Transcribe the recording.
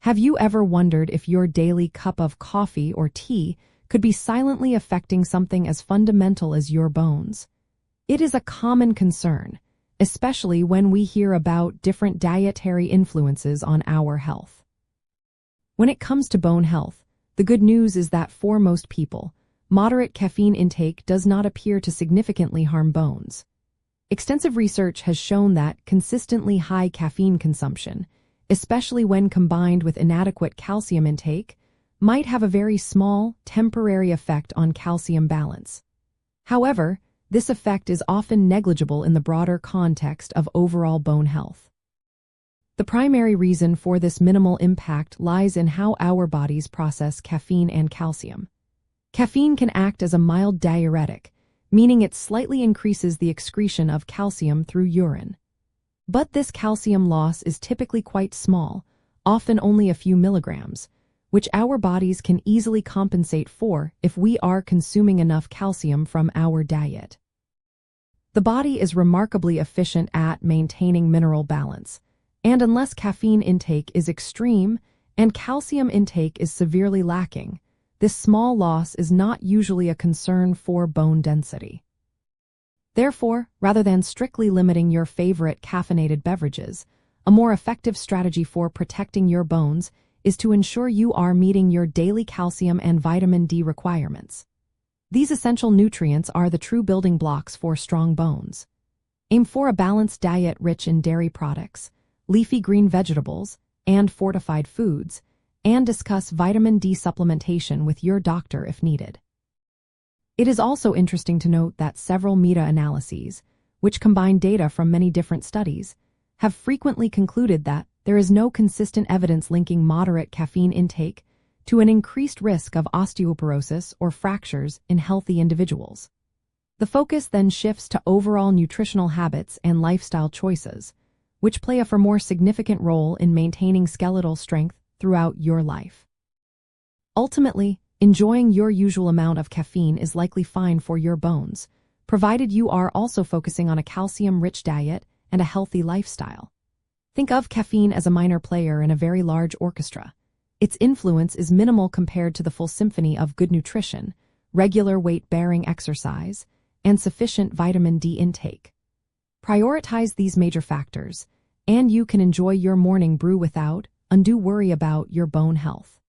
Have you ever wondered if your daily cup of coffee or tea could be silently affecting something as fundamental as your bones? It is a common concern, especially when we hear about different dietary influences on our health. When it comes to bone health, the good news is that for most people, moderate caffeine intake does not appear to significantly harm bones. Extensive research has shown that consistently high caffeine consumption, especially when combined with inadequate calcium intake, might have a very small, temporary effect on calcium balance. However, this effect is often negligible in the broader context of overall bone health. The primary reason for this minimal impact lies in how our bodies process caffeine and calcium. Caffeine can act as a mild diuretic, meaning it slightly increases the excretion of calcium through urine. But this calcium loss is typically quite small, often only a few milligrams, which our bodies can easily compensate for if we are consuming enough calcium from our diet. The body is remarkably efficient at maintaining mineral balance, and unless caffeine intake is extreme and calcium intake is severely lacking, this small loss is not usually a concern for bone density. Therefore, rather than strictly limiting your favorite caffeinated beverages, a more effective strategy for protecting your bones is to ensure you are meeting your daily calcium and vitamin D requirements. These essential nutrients are the true building blocks for strong bones. Aim for a balanced diet rich in dairy products, leafy green vegetables, and fortified foods, and discuss vitamin D supplementation with your doctor if needed. It is also interesting to note that several meta-analyses, which combine data from many different studies, have frequently concluded that there is no consistent evidence linking moderate caffeine intake to an increased risk of osteoporosis or fractures in healthy individuals. The focus then shifts to overall nutritional habits and lifestyle choices, which play a far more significant role in maintaining skeletal strength throughout your life. Ultimately, enjoying your usual amount of caffeine is likely fine for your bones, provided you are also focusing on a calcium-rich diet and a healthy lifestyle. Think of caffeine as a minor player in a very large orchestra. Its influence is minimal compared to the full symphony of good nutrition, regular weight-bearing exercise, and sufficient vitamin D intake. Prioritize these major factors, and you can enjoy your morning brew without undue worry about your bone health.